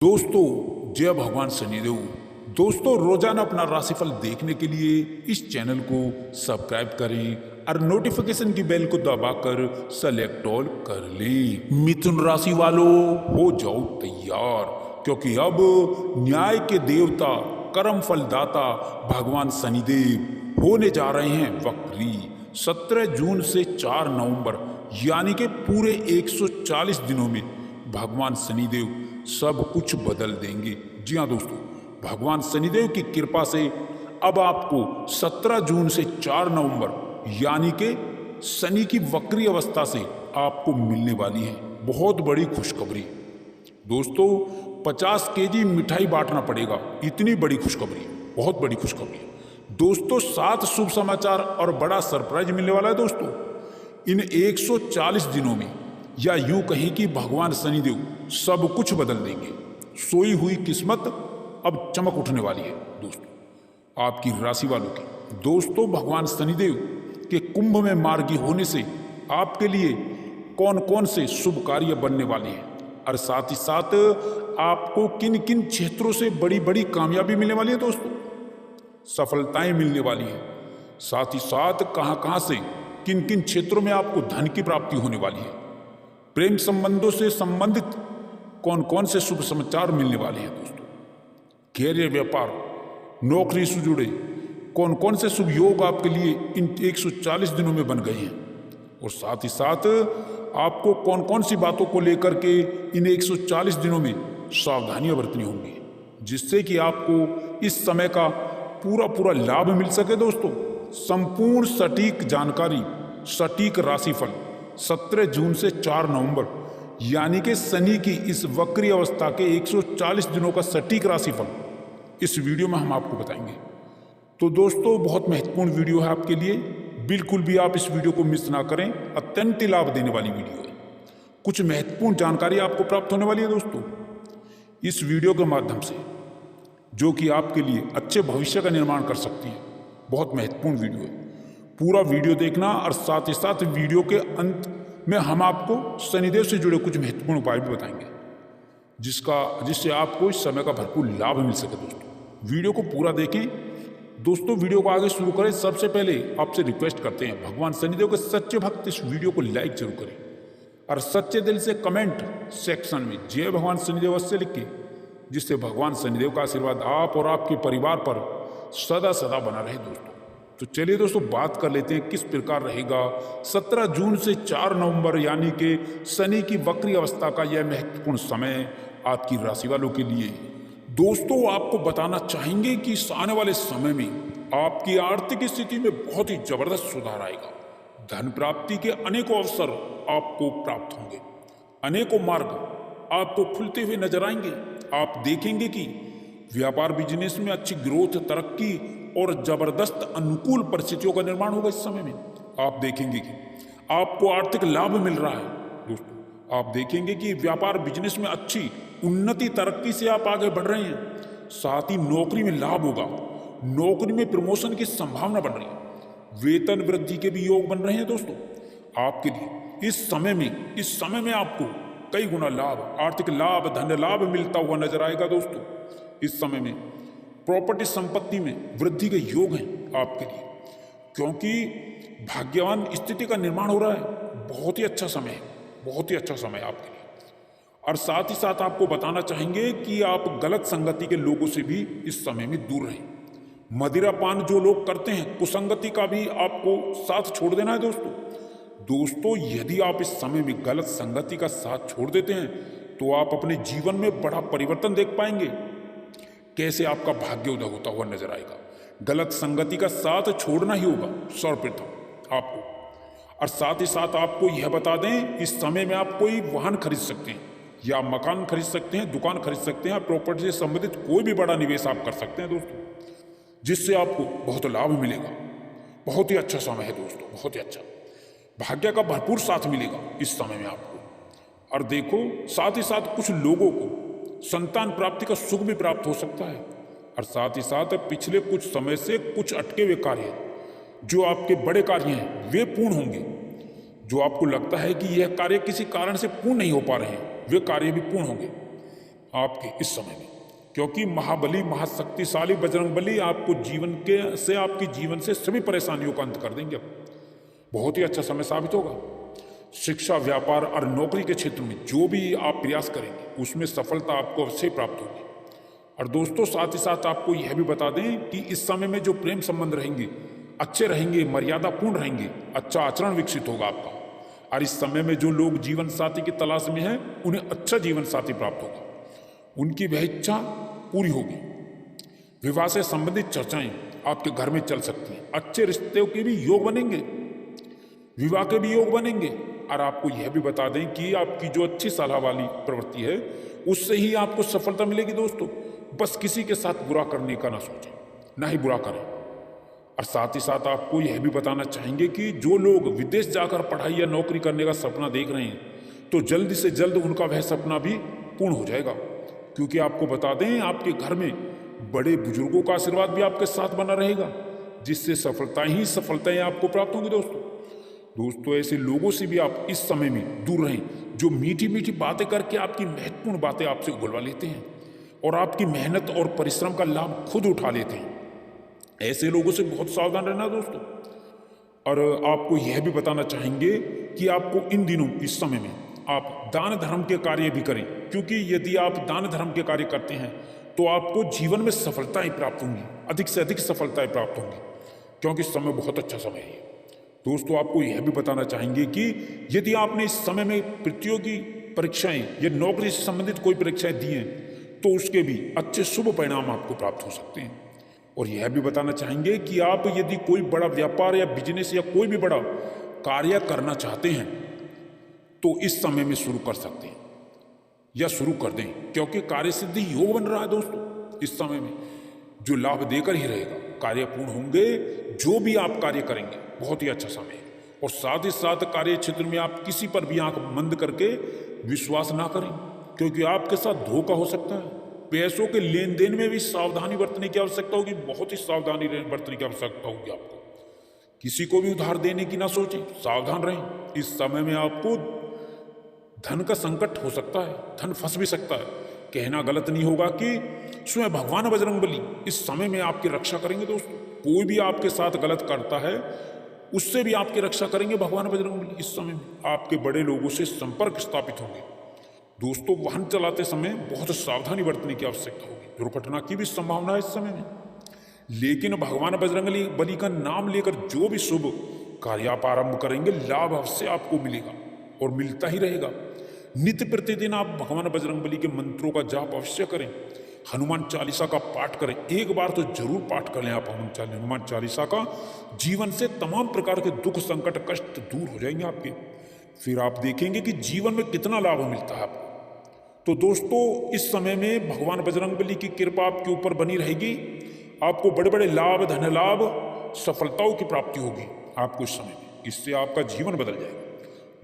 दोस्तों, जय भगवान शनिदेव। दोस्तों, रोजाना अपना राशिफल देखने के लिए इस चैनल को सब्सक्राइब करें और नोटिफिकेशन की बेल को दबाकर सेलेक्ट ऑल कर लें। मिथुन राशि वालों, हो जाओ तैयार, क्योंकि अब न्याय के देवता, कर्म फलदाता भगवान शनिदेव होने जा रहे हैं वक्री। 17 जून से 4 नवंबर यानी कि पूरे 140 दिनों में भगवान शनिदेव सब कुछ बदल देंगे। जी हाँ दोस्तों, भगवान शनिदेव की कृपा से अब आपको 17 जून से 4 नवंबर यानी कि शनि की वक्री अवस्था से आपको मिलने वाली है बहुत बड़ी खुशखबरी। दोस्तों, 50 केजी मिठाई बांटना पड़ेगा, इतनी बड़ी खुशखबरी, बहुत बड़ी खुशखबरी। दोस्तों, 7 शुभ समाचार और बड़ा सरप्राइज मिलने वाला है। दोस्तों, इन 140 दिनों में, या यूं कहें कि भगवान शनिदेव सब कुछ बदल देंगे। सोई हुई किस्मत अब चमक उठने वाली है दोस्तों, आपकी राशि वालों की। दोस्तों, भगवान शनिदेव के कुंभ में मार्गी होने से आपके लिए कौन कौन से शुभ कार्य बनने वाले हैं, और साथ ही साथ आपको किन किन क्षेत्रों से बड़ी बड़ी कामयाबी मिलने वाली है दोस्तों, सफलताएं मिलने वाली है। साथ ही साथ कहां कहां से किन किन क्षेत्रों में आपको धन की प्राप्ति होने वाली है, प्रेम संबंधों से संबंधित कौन कौन से शुभ समाचार मिलने वाले हैं दोस्तों, कैरियर, व्यापार, नौकरी से जुड़े कौन कौन से शुभ योग आपके लिए इन 140 दिनों में बन गए हैं, और साथ ही साथ आपको कौन कौन सी बातों को लेकर के इन 140 दिनों में सावधानियां बरतनी होंगी, जिससे कि आपको इस समय का पूरा लाभ मिल सके। दोस्तों, संपूर्ण सटीक जानकारी, सटीक राशिफल 17 जून से 4 नवंबर यानी कि शनि की इस वक्री अवस्था के 140 दिनों का सटीक राशिफल इस वीडियो में हम आपको बताएंगे। तो दोस्तों, बहुत महत्वपूर्ण वीडियो है आपके लिए, बिल्कुल भी आप इस वीडियो को मिस ना करें। अत्यंत लाभ देने वाली वीडियो है, कुछ महत्वपूर्ण जानकारी आपको प्राप्त होने वाली है दोस्तों इस वीडियो के माध्यम से, जो कि आपके लिए अच्छे भविष्य का निर्माण कर सकती है। बहुत महत्वपूर्ण वीडियो है, पूरा वीडियो देखना, और साथ ही साथ वीडियो के अंत में हम आपको शनिदेव से जुड़े कुछ महत्वपूर्ण उपाय भी बताएंगे, जिससे आपको इस समय का भरपूर लाभ मिल सके। दोस्तों, वीडियो को पूरा देखें। दोस्तों, वीडियो को आगे शुरू करें, सबसे पहले आपसे रिक्वेस्ट करते हैं, भगवान शनिदेव के सच्चे भक्त इस वीडियो को लाइक जरूर करें, और सच्चे दिल से कमेंट सेक्शन में जय भगवान शनिदेव अवश्य लिखें, जिससे भगवान शनिदेव का आशीर्वाद आप और आपके परिवार पर सदा सदा बना रहे। दोस्तों, तो चलिए दोस्तों, बात कर लेते हैं किस प्रकार रहेगा 17 जून से 4 नवंबर यानी कि शनि की वक्री अवस्था का यह महत्वपूर्ण समय आपकी राशि वालों के लिए। दोस्तों, आपको बताना चाहेंगे कि इस आने वाले समय में आपकी आर्थिक स्थिति में बहुत ही जबरदस्त सुधार आएगा। धन प्राप्ति के अनेकों अवसर आपको प्राप्त होंगे, अनेकों मार्ग आपको खुलते हुए नजर आएंगे। आप देखेंगे कि व्यापार बिजनेस में अच्छी ग्रोथ, तरक्की और जबरदस्त अनुकूल परिस्थितियों का निर्माण होगा। इस समय में आप देखेंगे कि आपको आर्थिक लाभ मिल रहा है। दोस्तों, आप देखेंगे कि व्यापार बिजनेस में अच्छी उन्नति, तरक्की से आप आगे बढ़ रहे हैं। साथ ही नौकरी में लाभ होगा, नौकरी में प्रमोशन की संभावना बन रही है, वेतन वृद्धि के भी योग बन रहे हैं। दोस्तों, आपके लिए इस समय में आपको कई गुना लाभ, आर्थिक लाभ, धन लाभ मिलता हुआ नजर आएगा। दोस्तों, इस समय में प्रॉपर्टी संपत्ति में वृद्धि के योग हैं आपके लिए, क्योंकि भाग्यवान स्थिति का निर्माण हो रहा है। बहुत ही अच्छा समय है, बहुत ही अच्छा समय आपके लिए। और साथ ही साथ आपको बताना चाहेंगे कि आप गलत संगति के लोगों से भी इस समय में दूर रहें। मदिरापान जो लोग करते हैं, कुसंगति का भी आपको साथ छोड़ देना है। दोस्तों, यदि आप इस समय में गलत संगति का साथ छोड़ देते हैं तो आप अपने जीवन में बड़ा परिवर्तन देख पाएंगे। कैसे आपका भाग्य उदय होता हुआ नजर आएगा। गलत संगति का साथ छोड़ना ही होगा सर्वप्रथम आपको। और साथ ही साथ आपको यह बता दें, इस समय में आप कोई वाहन खरीद सकते हैं, या मकान खरीद सकते हैं, दुकान खरीद सकते हैं, प्रॉपर्टी से संबंधित कोई भी बड़ा निवेश आप कर सकते हैं दोस्तों, जिससे आपको बहुत लाभ मिलेगा। बहुत ही अच्छा समय है दोस्तों, बहुत ही अच्छा। भाग्य का भरपूर साथ मिलेगा इस समय में आपको। और देखो, साथ ही साथ कुछ लोगों को संतान प्राप्ति का सुख भी प्राप्त हो सकता है। और साथ ही साथ पिछले कुछ समय से कुछ अटके हुए कार्य, जो आपके बड़े कार्य हैं, वे पूर्ण होंगे। जो आपको लगता है कि यह कार्य किसी कारण से पूर्ण नहीं हो पा रहे हैं, वे कार्य भी पूर्ण होंगे। आपके इस समय में, क्योंकि महाबली महाशक्तिशाली बजरंगबली आपको आपकी जीवन से सभी परेशानियों का अंत कर देंगे। बहुत ही अच्छा समय साबित होगा। शिक्षा, व्यापार और नौकरी के क्षेत्र में जो भी आप प्रयास करेंगे उसमें सफलता आपको अवश्य प्राप्त होगी। और दोस्तों साथ ही साथ आपको यह भी बता दें कि इस समय में जो प्रेम संबंध रहेंगे अच्छे रहेंगे, मर्यादापूर्ण रहेंगे, अच्छा आचरण विकसित होगा आपका। और इस समय में जो लोग जीवन साथी की तलाश में हैं उन्हें अच्छा जीवन साथी प्राप्त होगा, उनकी वह इच्छा पूरी होगी। विवाह से संबंधित चर्चाएं आपके घर में चल सकती हैं। अच्छे रिश्तों के भी योग बनेंगे, विवाह के भी योग बनेंगे। और आपको यह भी बता दें कि आपकी जो अच्छी सलाह वाली प्रवृत्ति है उससे ही आपको सफलता मिलेगी। दोस्तों बस किसी के साथ बुरा करने का ना सोचें, ना ही बुरा करें। और साथ ही साथ आपको यह भी बताना चाहेंगे कि जो लोग विदेश जाकर पढ़ाई या नौकरी करने का सपना देख रहे हैं तो जल्दी से जल्द उनका वह सपना भी पूर्ण हो जाएगा, क्योंकि आपको बता दें आपके घर में बड़े बुजुर्गों का आशीर्वाद भी आपके साथ बना रहेगा, जिससे सफलताएं आपको प्राप्त होंगी। दोस्तों ऐसे लोगों से भी आप इस समय में दूर रहें जो मीठी मीठी बातें करके आपकी महत्वपूर्ण बातें आपसे उगलवा लेते हैं और आपकी मेहनत और परिश्रम का लाभ खुद उठा लेते हैं। ऐसे लोगों से बहुत सावधान रहना दोस्तों। और आपको यह भी बताना चाहेंगे कि आपको इन दिनों इस समय में आप दान धर्म के कार्य भी करें, क्योंकि यदि आप दान धर्म के कार्य करते हैं तो आपको जीवन में सफलताएं प्राप्त होंगी, अधिक से अधिक सफलताएं प्राप्त होंगी, क्योंकि समय बहुत अच्छा समय है। दोस्तों आपको यह भी बताना चाहेंगे कि यदि आपने इस समय में प्रतियोगी परीक्षाएं या नौकरी से संबंधित कोई परीक्षाएं दी हैं तो उसके भी अच्छे शुभ परिणाम आपको प्राप्त हो सकते हैं। और यह भी बताना चाहेंगे कि आप यदि कोई बड़ा व्यापार या बिजनेस या कोई भी बड़ा कार्य करना चाहते हैं तो इस समय में शुरू कर सकते हैं या शुरू कर दें, क्योंकि कार्य सिद्धि योग बन रहा है। दोस्तों इस समय में जो लाभ देकर ही रहेगा, कार्य पूर्ण होंगे। जो भी आप कार्य करेंगे बहुत ही अच्छा समय है। और साथ ही साथ कार्य क्षेत्र में आप किसी पर भी आंख बंद करके विश्वास ना करें, क्योंकि आपके साथ धोखा हो सकता है। पैसों के लेन देन में भी सावधानी बरतने की आवश्यकता होगी, बहुत ही सावधानी बरतने की आवश्यकता होगी आपको। किसी को भी उधार देने की ना सोचें, सावधान रहें। इस समय में आपको धन का संकट हो सकता है, धन फंस भी सकता है। कहना गलत नहीं होगा कि स्वयं भगवान बजरंगबली इस समय में आपकी रक्षा करेंगे। दोस्तों कोई भी आपके साथ गलत करता है उससे भी आपकी रक्षा करेंगे भगवान बजरंगबली। इस समय में आपके बड़े लोगों से संपर्क स्थापित होंगे। दोस्तों वाहन चलाते समय बहुत सावधानी बरतने की आवश्यकता होगी, दुर्घटना की भी संभावना है इस समय में। लेकिन भगवान बजरंगबली का नाम लेकर जो भी शुभ कार्य आप आरंभ करेंगे लाभ अवश्य आपको मिलेगा और मिलता ही रहेगा। नित्य प्रतिदिन आप भगवान बजरंगबली के मंत्रों का जाप अवश्य करें, हनुमान चालीसा का पाठ करें। एक बार तो जरूर पाठ कर लें आप हनुमान चालीसा का। जीवन से तमाम प्रकार के दुख संकट कष्ट दूर हो जाएंगे आपके। फिर आप देखेंगे कि जीवन में कितना लाभ मिलता है आपको। तो दोस्तों इस समय में भगवान बजरंगबली की कृपा आपके ऊपर बनी रहेगी। आपको बड़े बड़े लाभ, धन लाभ, सफलताओं की प्राप्ति होगी आपको इस समय में। इससे आपका जीवन बदल जाएगा।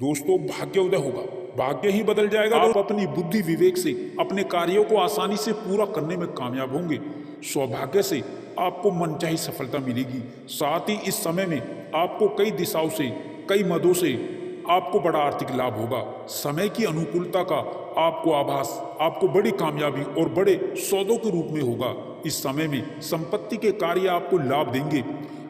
दोस्तों भाग्य उदय होगा, भाग्य ही बदल जाएगा। आप अपनी बुद्धि विवेक से अपने कार्यों को आसानी से पूरा करने में कामयाब होंगे। सौभाग्य से आपको मनचाही सफलता मिलेगी। साथ ही इस समय में आपको कई दिशाओं से, कई मदों से आपको बड़ा आर्थिक लाभ होगा। समय की अनुकूलता का आपको आभास आपको बड़ी कामयाबी और बड़े सौदों के रूप में होगा। इस समय में संपत्ति के कार्य आपको लाभ देंगे,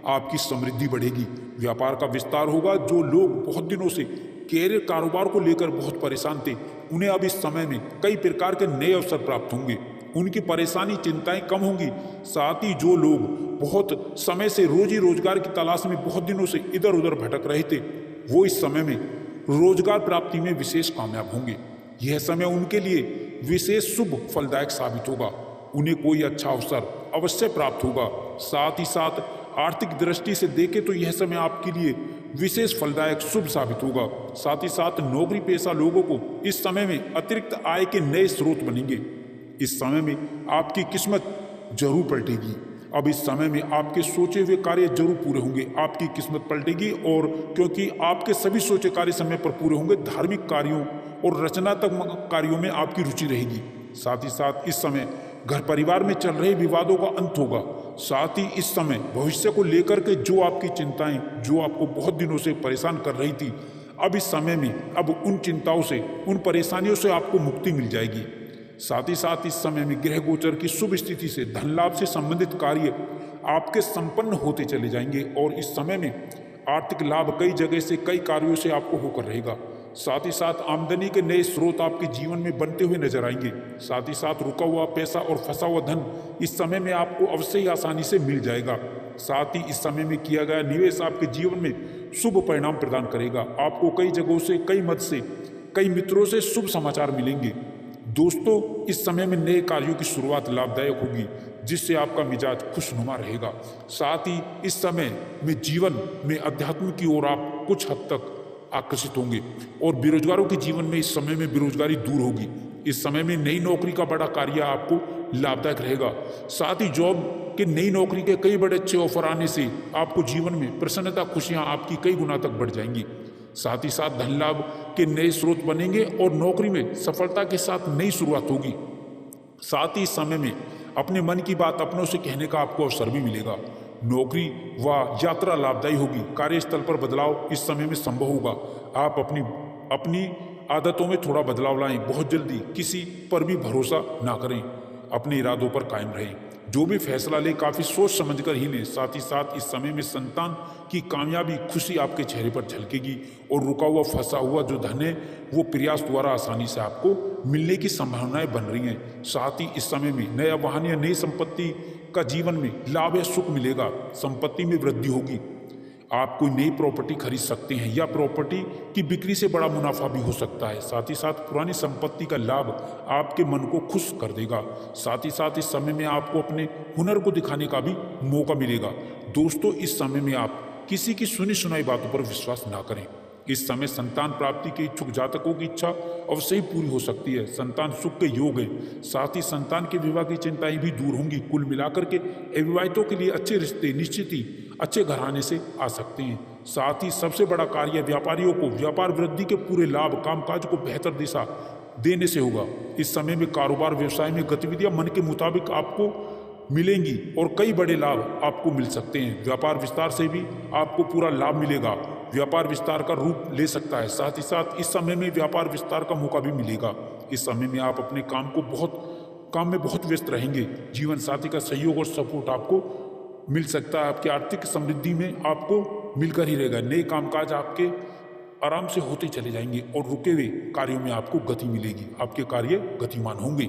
आपकी समृद्धि बढ़ेगी, व्यापार का विस्तार होगा। जो लोग बहुत दिनों से कैरियर कारोबार को लेकर बहुत परेशान थे उन्हें अब इस समय में कई प्रकार के नए अवसर प्राप्त होंगे, उनकी परेशानी चिंताएं कम होंगी। साथ ही जो लोग बहुत समय से रोजी रोजगार की तलाश में बहुत दिनों से इधर उधर भटक रहे थे वो इस समय में रोजगार प्राप्ति में विशेष कामयाब होंगे। यह समय उनके लिए विशेष शुभ फलदायक साबित होगा। उन्हें कोई अच्छा अवसर अवश्य प्राप्त होगा। साथ ही साथ आर्थिक दृष्टि से देखें तो यह समय आपके लिए विशेष फलदायक शुभ साबित होगा। साथ ही साथ नौकरी पेशा लोगों को इस समय में अतिरिक्त आय के नए स्रोत बनेंगे। इस समय में आपकी किस्मत जरूर पलटेगी। अब इस समय में आपके सोचे हुए कार्य जरूर पूरे होंगे, आपकी किस्मत पलटेगी। और क्योंकि आपके सभी सोचे कार्य समय पर पूरे होंगे, धार्मिक कार्यों और रचनात्मक कार्यों में आपकी रुचि रहेगी। साथ ही साथ इस समय घर परिवार में चल रहे विवादों का अंत होगा। साथ ही इस समय भविष्य को लेकर के जो आपकी चिंताएं, जो आपको बहुत दिनों से परेशान कर रही थी, अब इस समय में अब उन चिंताओं से, उन परेशानियों से आपको मुक्ति मिल जाएगी। साथ ही साथ इस समय में ग्रह गोचर की शुभ स्थिति से धन लाभ से संबंधित कार्य आपके संपन्न होते चले जाएंगे और इस समय में आर्थिक लाभ कई जगह से कई कार्यों से आपको होकर रहेगा। साथ ही साथ आमदनी के नए स्रोत आपके जीवन में बनते हुए नजर आएंगे। साथ ही साथ रुका हुआ पैसा और फंसा हुआ धन इस समय में आपको अवश्य ही आसानी से मिल जाएगा। साथ ही इस समय में किया गया निवेश आपके जीवन में शुभ परिणाम प्रदान करेगा। आपको कई जगहों से, कई मत से, कई मित्रों से शुभ समाचार मिलेंगे। दोस्तों, इस समय में नए कार्यों की शुरुआत लाभदायक होगी, जिससे आपका मिजाज खुशनुमा रहेगा। साथ ही इस समय में जीवन में अध्यात्म की ओर आप कुछ हद तक आकर्षित होंगे और बेरोजगारों के जीवन में इस समय में बेरोजगारी दूर होगी। इस समय में नई नौकरी का बड़ा कार्य आपको लाभदायक रहेगा। साथ ही जॉब के नई नौकरी के कई बड़े अच्छे ऑफर आने से आपको जीवन में प्रसन्नता, खुशियां आपकी कई गुना तक बढ़ जाएंगी। साथ ही साथ धन लाभ के नए स्रोत बनेंगे और नौकरी में सफलता के साथ नई शुरुआत होगी। साथ ही इस समय में अपने मन की बात अपनों से कहने का आपको अवसर भी मिलेगा। नौकरी व यात्रा लाभदायी होगी। कार्यस्थल पर बदलाव इस समय में संभव होगा। आप अपनी आदतों में थोड़ा बदलाव लाएं। बहुत जल्दी किसी पर भी भरोसा ना करें। अपने इरादों पर कायम रहें। जो भी फैसला ले काफ़ी सोच समझकर ही लें। साथ ही साथ इस समय में संतान की कामयाबी, खुशी आपके चेहरे पर झलकेगी और रुका हुआ, फंसा हुआ जो धन है वो प्रयास द्वारा आसानी से आपको मिलने की संभावनाएं बन रही हैं। साथ ही इस समय में नया वाहन या नई संपत्ति का जीवन में लाभ या सुख मिलेगा। संपत्ति में वृद्धि होगी। आप कोई नई प्रॉपर्टी खरीद सकते हैं या प्रॉपर्टी की बिक्री से बड़ा मुनाफा भी हो सकता है। साथ ही साथ पुरानी संपत्ति का लाभ आपके मन को खुश कर देगा। साथ ही साथ इस समय में आपको अपने हुनर को दिखाने का भी मौका मिलेगा। दोस्तों, इस समय में आप किसी की सुनी सुनाई बातों पर विश्वास ना करें। इस समय संतान प्राप्ति के इच्छुक जातकों की इच्छा अवश्य ही पूरी हो सकती है। संतान सुख के योग है। साथ ही संतान के विवाह की चिंताएं भी दूर होंगी। कुल मिलाकर के अविवाहितों के लिए अच्छे रिश्ते निश्चित ही अच्छे घराने से आ सकते हैं। साथ ही सबसे बड़ा कार्य व्यापारियों को व्यापार वृद्धि के पूरे लाभ, कामकाज को बेहतर दिशा देने से होगा। इस समय में कारोबार, व्यवसाय में गतिविधियां मन के मुताबिक आपको मिलेंगी और कई बड़े लाभ आपको मिल सकते हैं। व्यापार विस्तार से भी आपको पूरा लाभ मिलेगा। व्यापार विस्तार का रूप ले सकता है। साथ ही साथ इस समय में व्यापार विस्तार का मौका भी मिलेगा। इस समय में आप अपने काम में बहुत व्यस्त रहेंगे। जीवन साथी का सहयोग और सपोर्ट आपको मिल सकता है। आपकी आर्थिक समृद्धि में आपको मिलकर ही रहेगा। नए कामकाज आपके आराम से होते चले जाएंगे और रुके हुए कार्यों में आपको गति मिलेगी। आपके कार्य गतिमान होंगे।